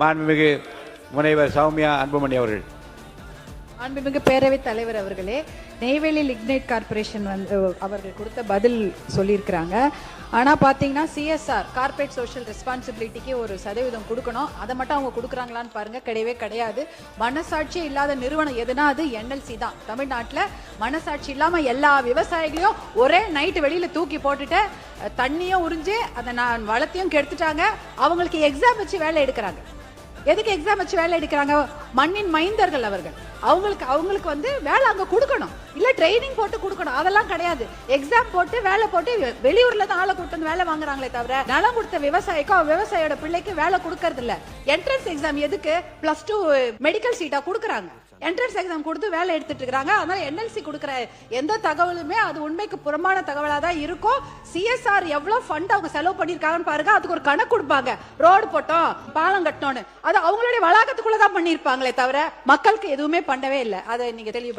மாண்புமிகு முனைவர் சௌமியா அன்புமணி அவர்கள். மாண்புமிகு பேரவைத் தலைவர் அவர்களே, நெய்வேலி லிக்னைட் கார்பரேஷன் அவர்கள் கொடுத்த பதில் சொல்லியிருக்கிறாங்க. ஆனால் பார்த்தீங்கன்னா சிஎஸ்ஆர் கார்பரேட் சோஷியல் ரெஸ்பான்சிபிலிட்டிக்கு ஒரு சதவீதம் கொடுக்கணும். அதை மட்டும் அவங்க கொடுக்குறாங்களான்னு பாருங்க, கிடையவே கிடையாது. மனசாட்சியே இல்லாத நிறுவனம் எதுனா அது என்எல்சி தான். தமிழ்நாட்டில் மனசாட்சி இல்லாமல் எல்லா விவசாயிகளையும் ஒரே நைட்டு வெளியில் தூக்கி போட்டுட்டு தண்ணியும் உறிஞ்சு அதை நான் வளத்தையும் கெடுத்துட்டாங்க. அவங்களுக்கு எக்ஸாம் வச்சு வேலை எடுக்கிறாங்க. எதுக்கு எக்ஸாம் வச்சு வேலை எடுக்கிறாங்க? மண்ணின் மைந்தர்கள் அவர்கள். அவங்களுக்கு வந்து வேலை அங்க கொடுக்கணும், இல்ல ட்ரைனிங் போட்டு கொடுக்கணும். அதெல்லாம் கிடையாது. எக்ஸாம் போட்டு வேலை போட்டு வெளியூர்ல தான் ஆளை கூட்டு வந்து வேலை வாங்குறாங்களே தவிர நலம் கொடுத்த விவசாயிக்கும் விவசாயியோட பிள்ளைக்கு வேலை கொடுக்கறது இல்ல. என்ட்ரன்ஸ் எக்ஸாம் எதுக்கு? +2 மெடிக்கல் சீட்டா கொடுக்குறாங்க. என்ட்ரன்ஸ் எக்ஸாம் கொடுத்து வேலை எடுத்துட்டு இருக்காங்க. அதனால என்எல்சி கொடுக்குற எந்த தகவலுமே அது உண்மைக்கு புறமான தகவலா தான் இருக்கும். சிஎஸ்ஆர் எவ்வளவு ஃபண்ட் அவங்க செலவு பண்ணிருக்காங்கன்னு பாருங்க. அதுக்கு ஒரு கணக்கு கொடுப்பாங்க. ரோடு போட்டோம், பாலம் கட்டணும்னு. அது அவங்களுடைய வளாகத்துக்குள்ளதான் பண்ணிருப்பாங்களே தவிர மக்களுக்கு எதுவுமே பண்ணவே இல்லை. அதை நீங்க தெளிவு